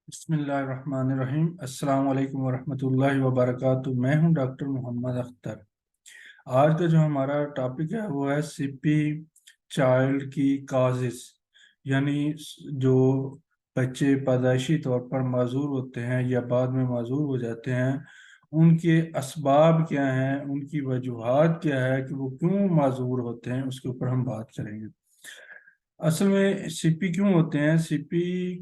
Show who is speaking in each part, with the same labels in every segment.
Speaker 1: بسم اللہ الرحمن الرحیم۔ السلام علیکم ورحمۃ اللہ وبرکاتہ۔ میں ہوں ڈاکٹر محمد اختر۔ آج کا جو ہمارا ٹاپک ہے وہ ہے سی پی چائلڈ کی کازز، یعنی جو بچے پیدائشی طور پر معذور ہوتے ہیں یا بعد میں معذور ہو جاتے ہیں، ان کے اسباب کیا ہیں، ان کی وجوہات کیا ہے کہ وہ کیوں معذور ہوتے ہیں، اس کے اوپر ہم بات کریں گے۔ اصل میں سی پی کیوں ہوتے ہیں، سی پی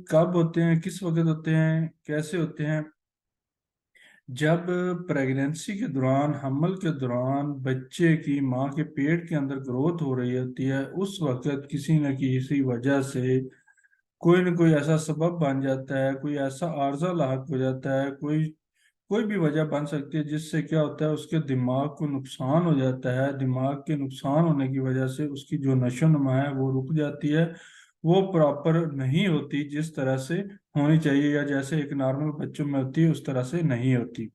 Speaker 1: کب ہوتے ہیں، کس وقت ہوتے ہیں، کیسے ہوتے ہیں؟ جب پریگنینسی کے دوران، حمل کے دوران بچے کی ماں کے پیٹ کے اندر گروتھ ہو رہی ہوتی ہے، اس وقت کسی نہ کسی وجہ سے کوئی نہ کوئی ایسا سبب بن جاتا ہے، کوئی ایسا عارضہ لاحق ہو جاتا ہے، کوئی بھی وجہ بن سکتی ہے جس سے کیا ہوتا ہے، اس کے دماغ کو نقصان ہو جاتا ہے۔ دماغ کے نقصان ہونے کی وجہ سے اس کی جو نشو و نما ہے وہ رک جاتی ہے، وہ پراپر نہیں ہوتی جس طرح سے ہونی چاہیے، یا جیسے ایک نارمل بچوں میں ہوتی ہے اس طرح سے نہیں ہوتی۔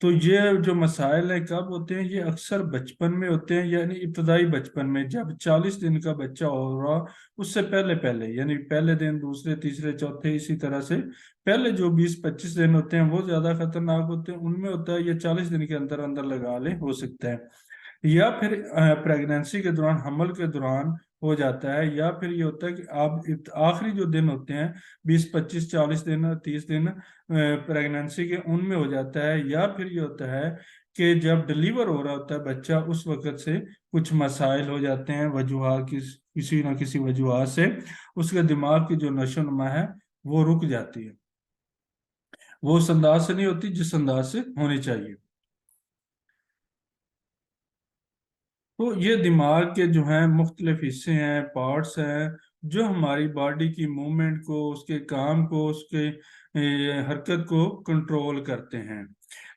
Speaker 1: تو یہ جو مسائل ہیں کب ہوتے ہیں؟ یہ اکثر بچپن میں ہوتے ہیں، یعنی ابتدائی بچپن میں، جب 40 دن کا بچہ ہو رہا اس سے پہلے یعنی پہلے دن، دوسرے، تیسرے، چوتھے، اسی طرح سے پہلے جو 20-25 دن ہوتے ہیں وہ زیادہ خطرناک ہوتے ہیں، ان میں ہوتا ہے یہ 40 دن کے اندر اندر لگا لیں ہو سکتا ہے، یا پھر پریگنینسی کے دوران، حمل کے دوران ہو جاتا ہے، یا پھر یہ ہوتا ہے کہ آپ آخری جو دن ہوتے ہیں 20-25-40 دن، 30 دن پریگنینسی کے، ان میں ہو جاتا ہے، یا پھر یہ ہوتا ہے کہ جب ڈلیور ہو رہا ہوتا ہے بچہ اس وقت سے کچھ مسائل ہو جاتے ہیں، وجوہات کسی نہ کسی وجوہات سے اس کے دماغ کی جو نشو و نما ہے وہ رک جاتی ہے، وہ اس انداز سے نہیں ہوتی جس انداز سے ہونی چاہیے۔ تو یہ دماغ کے جو ہیں مختلف حصے ہیں، پارٹس ہیں، جو ہماری باڈی کی موومنٹ کو، اس کے کام کو، اس کے حرکت کو کنٹرول کرتے ہیں۔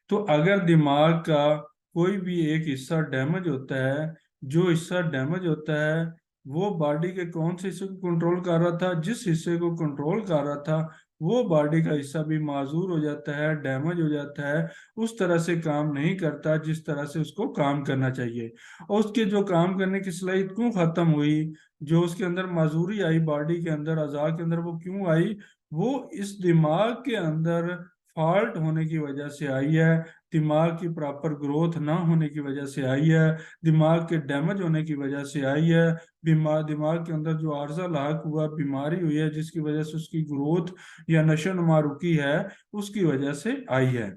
Speaker 1: تو اگر دماغ کا کوئی بھی ایک حصہ ڈیمیج ہوتا ہے، جو حصہ ڈیمیج ہوتا ہے وہ باڈی کے کون سے حصے کو کنٹرول کر رہا تھا، جس حصے کو کنٹرول کر رہا تھا وہ باڈی کا حصہ بھی معذور ہو جاتا ہے، ڈیمیج ہو جاتا ہے، اس طرح سے کام نہیں کرتا جس طرح سے اس کو کام کرنا چاہیے، اور اس کے جو کام کرنے کی صلاحیت کیوں ختم ہوئی، جو اس کے اندر معذوری آئی باڈی کے اندر، اعضاء کے اندر، وہ کیوں آئی؟ وہ اس دماغ کے اندر فالٹ ہونے کی وجہ سے آئی ہے، دماغ کی پراپر گروتھ نہ ہونے کی وجہ سے آئی ہے، دماغ کے ڈیمیج ہونے کی وجہ سے آئی ہے، دماغ کے اندر جو عارضہ لاحق ہوا، بیماری ہوئی ہے جس کی وجہ سے اس کی گروتھ یا نشو و نما رکی ہے، اس کی وجہ سے آئی ہے۔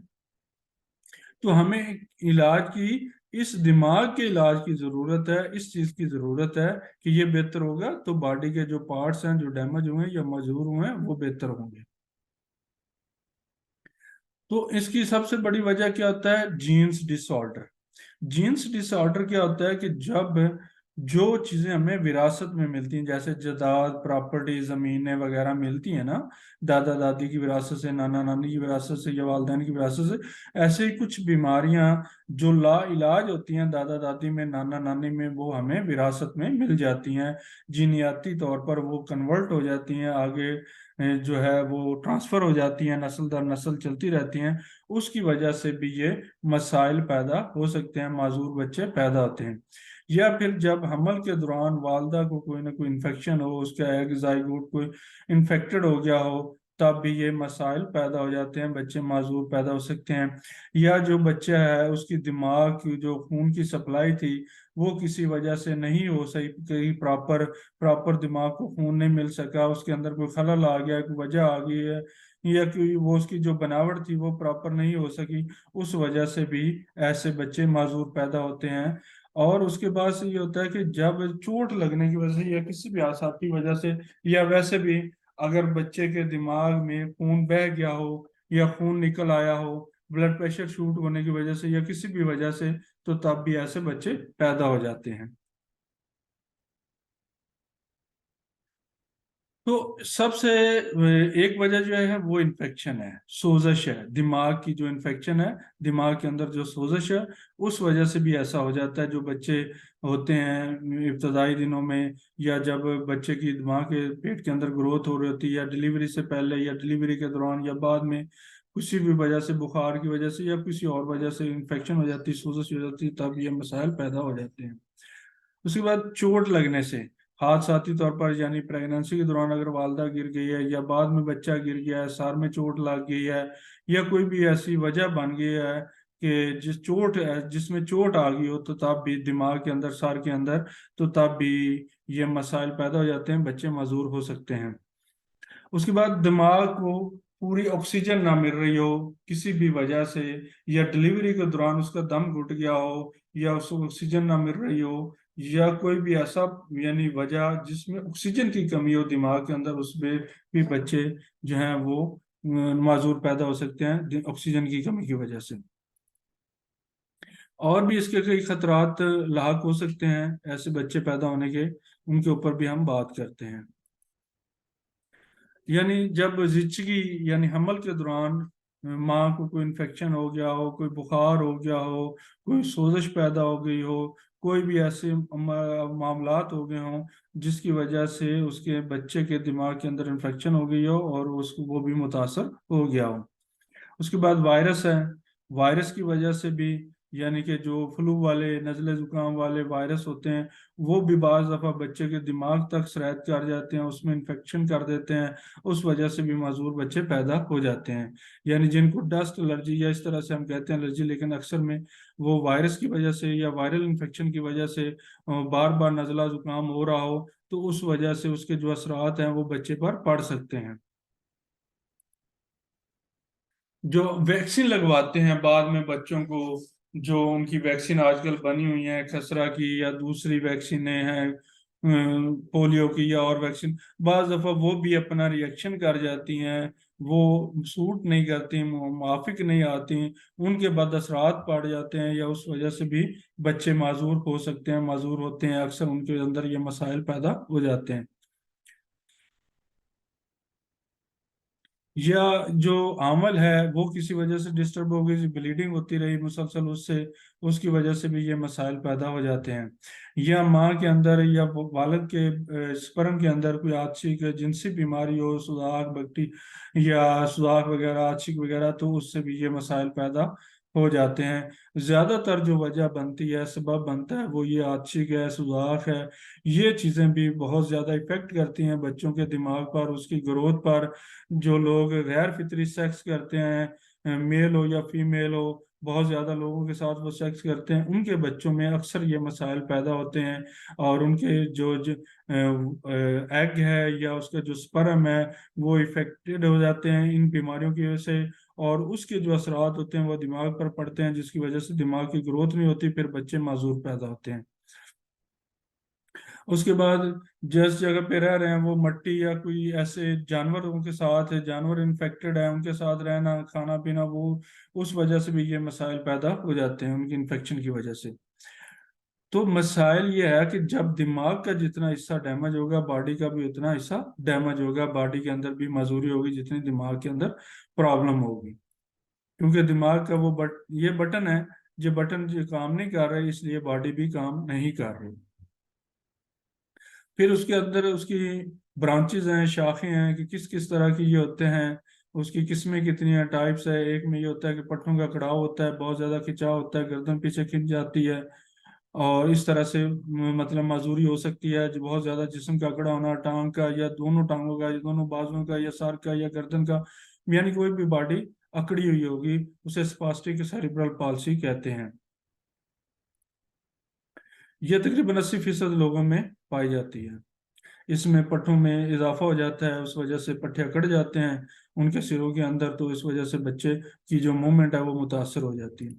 Speaker 1: تو ہمیں علاج کی، اس دماغ کے علاج کی ضرورت ہے، اس چیز کی ضرورت ہے کہ یہ بہتر ہوگا تو باڈی کے جو پارٹس ہیں جو ڈیمیج ہوئے ہیں یا معذور ہوئے ہیں وہ بہتر ہوں گے۔ تو اس کی سب سے بڑی وجہ کیا ہوتا ہے؟ جینز ڈس آرڈر۔ جینز ڈس آرڈر کیا ہوتا ہے کہ جب جو چیزیں ہمیں وراثت میں ملتی ہیں، جیسے جائیداد، پراپرٹی، زمینیں وغیرہ ملتی ہیں نا، دادا دادی کی وراثت سے، نانا نانی کی وراثت سے، یا والدین کی وراثت سے، ایسے ہی کچھ بیماریاں جو لا علاج ہوتی ہیں دادا دادی میں، نانا نانی میں، وہ ہمیں وراثت میں مل جاتی ہیں، جینیاتی طور پر وہ کنورٹ ہو جاتی ہیں، آگے جو ہے وہ ٹرانسفر ہو جاتی ہیں، نسل در نسل چلتی رہتی ہیں، اس کی وجہ سے بھی یہ مسائل پیدا ہو سکتے ہیں، معذور بچے پیدا ہوتے ہیں۔ یا پھر جب حمل کے دوران والدہ کو کوئی نہ کوئی انفیکشن ہو، اس کا ایگ زائگوٹ کوئی انفیکٹڈ ہو گیا ہو، تب بھی یہ مسائل پیدا ہو جاتے ہیں، بچے معذور پیدا ہو سکتے ہیں۔ یا جو بچہ ہے اس کی دماغ کی جو خون کی سپلائی تھی وہ کسی وجہ سے نہیں ہو سکی، پراپر دماغ کو خون نہیں مل سکا، اس کے اندر کوئی خلل آ گیا، کوئی وجہ آ گئی ہے، یا کہ وہ اس کی جو بناوٹ تھی وہ پراپر نہیں ہو سکی، اس وجہ سے بھی ایسے بچے معذور پیدا ہوتے ہیں۔ اور اس کے بعد سے یہ ہوتا ہے کہ جب چوٹ لگنے کی وجہ سے یا کسی بھی حادثاتی وجہ سے، یا ویسے بھی اگر بچے کے دماغ میں خون بہہ گیا ہو یا خون نکل آیا ہو بلڈ پریشر شوٹ ہونے کی وجہ سے یا کسی بھی وجہ سے، تو تب بھی ایسے بچے پیدا ہو جاتے ہیں۔ تو سب سے ایک وجہ جو ہے وہ انفیکشن ہے، سوزش ہے، دماغ کی جو انفیکشن ہے، دماغ کے اندر جو سوزش ہے، اس وجہ سے بھی ایسا ہو جاتا ہے۔ جو بچے ہوتے ہیں ابتدائی دنوں میں، یا جب بچے کی دماغ کے پیٹ کے اندر گروتھ ہو رہی ہوتی ہے، یا ڈلیوری سے پہلے یا ڈلیوری کے دوران یا بعد میں، کسی بھی وجہ سے، بخار کی وجہ سے یا کسی اور وجہ سے انفیکشن ہو جاتی، سوزش ہو جاتی، تب یہ مسائل پیدا ہو جاتے ہیں۔ اس کے بعد چوٹ لگنے سے، حادثاتی طور پر یعنی پریگننسی کے دوران اگر والدہ گر گئی ہے یا بعد میں بچہ گر گیا ہے، سر میں چوٹ لگ گئی ہے، یا کوئی بھی ایسی وجہ بن گئی ہے کہ جس میں چوٹ آ گئی ہو، تو تب بھی دماغ کے اندر، سر کے اندر، تو تب بھی یہ مسائل پیدا ہو جاتے ہیں، بچے معذور ہو سکتے ہیں۔ اس کے بعد دماغ کو پوری آکسیجن نہ مل رہی ہو کسی بھی وجہ سے، یا ڈلیوری کے دوران اس کا دم گھٹ گیا ہو، یا اس کو آکسیجن نہ مل رہی ہو، یا کوئی بھی ایسا یعنی وجہ جس میں آکسیجن کی کمی ہو دماغ کے اندر، اس میں بھی بچے جو ہیں وہ معذور پیدا ہو سکتے ہیں آکسیجن کی کمی کی وجہ سے۔ اور بھی اس کے کئی خطرات لاحق ہو سکتے ہیں ایسے بچے پیدا ہونے کے، ان کے اوپر بھی ہم بات کرتے ہیں۔ یعنی جب زچگی یعنی حمل کے دوران ماں کو کوئی انفیکشن ہو گیا ہو، کوئی بخار ہو گیا ہو، کوئی سوزش پیدا ہو گئی ہو، کوئی بھی ایسے معاملات ہو گئے ہوں جس کی وجہ سے اس کے بچے کے دماغ کے اندر انفیکشن ہو گئی ہو اور وہ بھی متاثر ہو گیا ہو۔ اس کے بعد وائرس ہے، وائرس کی وجہ سے بھی، یعنی کہ جو فلو والے، نزلے زکام والے وائرس ہوتے ہیں، وہ بھی بعض دفعہ بچے کے دماغ تک سرایت کر جاتے ہیں، اس میں انفیکشن کر دیتے ہیں، اس وجہ سے بھی معذور بچے پیدا ہو جاتے ہیں۔ یعنی جن کو ڈسٹ الرجی یا اس طرح سے ہم کہتے ہیں الرجی، لیکن اکثر میں وہ وائرس کی وجہ سے یا وائرل انفیکشن کی وجہ سے بار بار نزلہ زکام ہو رہا ہو، تو اس وجہ سے اس کے جو اثرات ہیں وہ بچے پر پڑ سکتے ہیں۔ جو ویکسین لگواتے ہیں بعد میں بچوں کو، جو ان کی ویکسین آج کل بنی ہوئی ہیں، خسرہ کی یا دوسری ویکسینیں ہیں، پولیو کی یا اور ویکسین، بعض دفعہ وہ بھی اپنا ریئیکشن کر جاتی ہیں، وہ سوٹ نہیں کرتی، موافق نہیں آتی، ان کے بعد اثرات پڑ جاتے ہیں، یا اس وجہ سے بھی بچے معذور ہو سکتے ہیں، معذور ہوتے ہیں، اکثر ان کے اندر یہ مسائل پیدا ہو جاتے ہیں۔ یا جو عامل ہے وہ کسی وجہ سے ڈسٹرب ہو گئی، بلیڈنگ ہوتی رہی مسلسل اس سے، اس کی وجہ سے بھی یہ مسائل پیدا ہو جاتے ہیں۔ یا ماں کے اندر یا والد کے سپرم کے اندر کوئی آچھک جنسی بیماری ہو، سوزاک بگٹی یا سوزاک وغیرہ، آچھک وغیرہ، تو اس سے بھی یہ مسائل پیدا ہو جاتے ہیں۔ زیادہ تر جو وجہ بنتی ہے، سبب بنتا ہے، وہ یہ آچھک ہے، سوزاک ہے، یہ چیزیں بھی بہت زیادہ افیکٹ کرتی ہیں بچوں کے دماغ پر، اس کی گروتھ پر۔ جو لوگ غیر فطری سیکس کرتے ہیں، میل ہو یا فیمیل ہو، بہت زیادہ لوگوں کے ساتھ وہ سیکس کرتے ہیں، ان کے بچوں میں اکثر یہ مسائل پیدا ہوتے ہیں، اور ان کے جو ایگ ہے یا اس کا جو سپرم ہے وہ افیکٹڈ ہو جاتے ہیں ان بیماریوں کی وجہ سے، اور اس کے جو اثرات ہوتے ہیں وہ دماغ پر پڑتے ہیں، جس کی وجہ سے دماغ کی گروتھ نہیں ہوتی، پھر بچے معذور پیدا ہوتے ہیں۔ اس کے بعد جس جگہ پہ رہ رہے ہیں وہ مٹی یا کوئی ایسے جانوروں کے ساتھ ہے، جانور انفیکٹڈ ہیں، ان کے ساتھ رہنا، کھانا پینا، وہ اس وجہ سے بھی یہ مسائل پیدا ہو جاتے ہیں ان کی انفیکشن کی وجہ سے۔ تو مسائل یہ ہے کہ جب دماغ کا جتنا حصہ ڈیمیج ہوگا، باڈی کا بھی اتنا حصہ ڈیمیج ہوگا، باڈی کے اندر بھی معذوری ہوگی جتنی دماغ کے اندر پرابلم ہوگی، کیونکہ دماغ کا وہ یہ بٹن ہے، جو بٹن جو کام نہیں کر رہے، اس لیے باڈی بھی کام نہیں کر رہی۔ پھر اس کے اندر اس کی برانچز ہیں، شاخیں ہیں کہ کس کس طرح کی یہ ہوتے ہیں، اس کی قسمیں کتنی ہیں، ٹائپس ہے۔ ایک میں یہ ہوتا ہے کہ پٹھوں کا کڑاؤ ہوتا ہے، بہت زیادہ کھچاؤ ہوتا ہے، گردن پیچھے کھنچ جاتی ہے، اور اس طرح سے مطلب معذوری ہو سکتی ہے۔ جو بہت زیادہ جسم کا اکڑا ہونا، ٹانگ کا یا دونوں ٹانگوں کا یا دونوں بازوؤں کا یا سر کا یا گردن کا، یعنی کوئی بھی باڈی اکڑی ہوئی ہوگی، اسے اسپاسٹک سیریبرل پالسی کہتے ہیں۔ یہ تقریباً 80% لوگوں میں پائی جاتی ہے۔ اس میں پٹھوں میں اضافہ ہو جاتا ہے، اس وجہ سے پٹھے اکڑ جاتے ہیں ان کے سروں کے اندر، تو اس وجہ سے بچے کی جو موومنٹ ہے وہ متاثر ہو جاتی ہے۔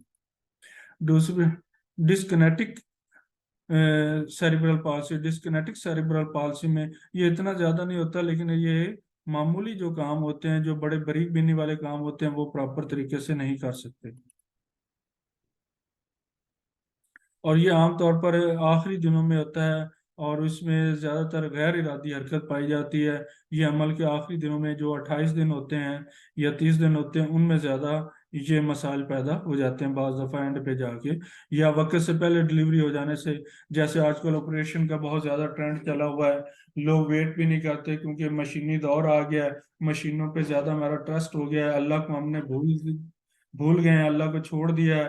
Speaker 1: دوسرے ڈسکنیٹک سیریبرل پالسی، ڈسکنیٹک سیریبرل پالسی میں یہ اتنا زیادہ نہیں ہوتا، لیکن یہ معمولی جو کام ہوتے ہیں، جو بڑے باریک بینی والے کام ہوتے ہیں، وہ پراپر طریقے سے نہیں کر سکتے، اور یہ عام طور پر آخری دنوں میں ہوتا ہے، اور اس میں زیادہ تر غیر ارادی حرکت پائی جاتی ہے۔ یہ عمل کے آخری دنوں میں جو 28 دن ہوتے ہیں یا 30 دن ہوتے ہیں، ان میں زیادہ یہ مسائل پیدا ہو جاتے ہیں، بعض دفعہ اینڈ پہ جا کے یا وقت سے پہلے ڈلیوری ہو جانے سے۔ جیسے آج کل آپریشن کا بہت زیادہ ٹرینڈ چلا ہوا ہے، لوگ ویٹ بھی نہیں کرتے کیونکہ مشینی دور آ گیا ہے، مشینوں پہ زیادہ ہمارا ٹرسٹ ہو گیا ہے، اللہ کو ہم نے بھول گئے ہیں، اللہ کو چھوڑ دیا ہے،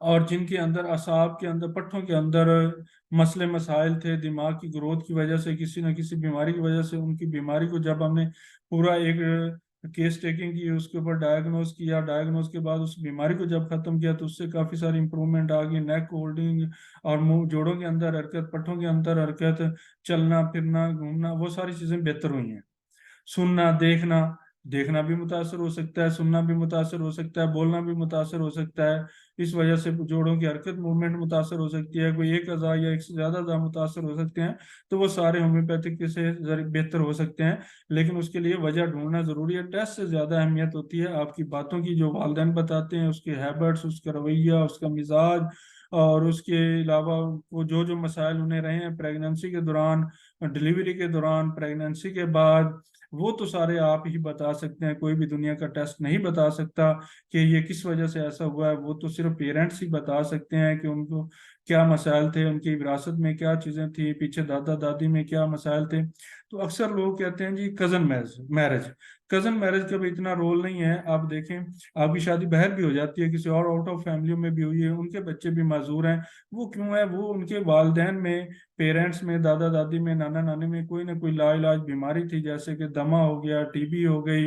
Speaker 1: اور جن کے اندر اعصاب کے اندر پٹھوں کے اندر مسئلے مسائل تھے دماغ کی گروتھ کی وجہ سے کسی نہ کسی بیماری کی وجہ سے، ان کی بیماری کو جب ہم نے پورا ایک کیس ٹیکنگ کی، اس کے اوپر ڈائگنوز کیا، ڈائگنوز کے بعد اس بیماری کو جب ختم کیا تو اس سے کافی ساری امپرومنٹ آ گئی، نیک ہولڈنگ اور منہ جوڑوں کے اندر حرکت، پٹھوں کے اندر حرکت، چلنا پھرنا گھومنا، وہ ساری چیزیں بہتر ہوئی ہیں۔ سننا دیکھنا، دیکھنا بھی متاثر ہو سکتا ہے، سننا بھی متاثر ہو سکتا ہے، بولنا بھی متاثر ہو سکتا ہے، اس وجہ سے جوڑوں کی حرکت موومنٹ متاثر ہو سکتی ہے، کوئی ایک اعضاء یا ایک سے زیادہ اعضاء متاثر ہو سکتے ہیں، تو وہ سارے ہومیوپیتھک سے بہتر ہو سکتے ہیں، لیکن اس کے لیے وجہ ڈھونڈنا ضروری ہے۔ ٹیسٹ سے زیادہ اہمیت ہوتی ہے آپ کی باتوں کی، جو والدین بتاتے ہیں، اس کے ہیبٹس، اس کا رویہ، اس کا مزاج، اور اس کے علاوہ وہ جو مسائل انہیں رہے ہیں پریگننسی کے دوران، ڈلیوری کے دوران، پریگننسی کے بعد، وہ تو سارے آپ ہی بتا سکتے ہیں، کوئی بھی دنیا کا ٹیسٹ نہیں بتا سکتا کہ یہ کس وجہ سے ایسا ہوا ہے، وہ تو صرف پیرنٹس ہی بتا سکتے ہیں کہ ان کو کیا مسائل تھے، ان کی وراثت میں کیا چیزیں تھیں، پیچھے دادا دادی میں کیا مسائل تھے۔ تو اکثر لوگ کہتے ہیں جی کزن میرج، کزن میرج کا بھی اتنا رول نہیں ہے۔ آپ دیکھیں، آپ کی شادی باہر بھی ہو جاتی ہے، کسی اور آؤٹ آف فیملیوں میں بھی ہوئی ہے، ان کے بچے بھی معذور ہیں، وہ کیوں ہے؟ وہ ان کے والدین میں، پیرنٹس میں، دادا دادی میں، نانا نانی میں کوئی نہ کوئی لا علاج بیماری تھی، جیسے کہ دمہ ہو گیا، ٹی بی ہو گئی،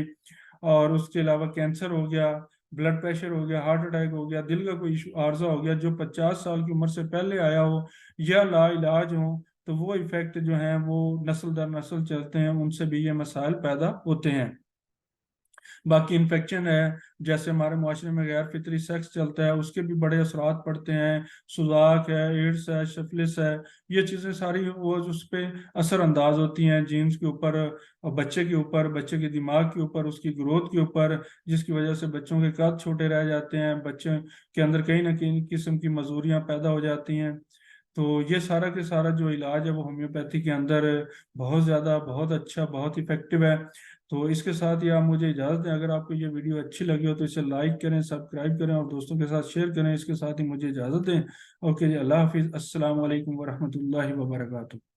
Speaker 1: اور اس کے علاوہ کینسر ہو گیا، بلڈ پریشر ہو گیا، ہارٹ اٹیک ہو گیا، دل کا کوئی عارضہ ہو گیا جو 50 سال کی عمر سے پہلے آیا ہو یا لا علاج ہو، تو وہ ایفیکٹ جو ہیں وہ نسل در نسل چلتے ہیں، ان سے بھی یہ مسائل پیدا ہوتے ہیں۔ باقی انفیکشن ہے، جیسے ہمارے معاشرے میں غیر فطری سیکس چلتا ہے، اس کے بھی بڑے اثرات پڑتے ہیں، سوزاک ہے، ایڈس ہے، شفلس ہے، یہ چیزیں ساری وہ اس پہ اثر انداز ہوتی ہیں، جینز کے اوپر، اور بچے کے اوپر، بچے کے دماغ کے اوپر، اس کی گروتھ کے اوپر، جس کی وجہ سے بچوں کے قد چھوٹے رہ جاتے ہیں، بچے کے اندر کہیں نہ کہیں قسم کی مزوریاں پیدا ہو جاتی ہیں۔ تو یہ سارا کے سارا جو علاج ہے وہ ہومیوپیتھی کے اندر بہت زیادہ، بہت اچھا، بہت افیکٹو ہے۔ تو اس کے ساتھ ہی آپ مجھے اجازت دیں، اگر آپ کو یہ ویڈیو اچھی لگی ہو تو اسے لائک کریں، سبسکرائب کریں، اور دوستوں کے ساتھ شیئر کریں۔ اس کے ساتھ ہی مجھے اجازت دیں۔ اوکے جی، اللہ حافظ، السلام علیکم ورحمۃ اللہ وبرکاتہ۔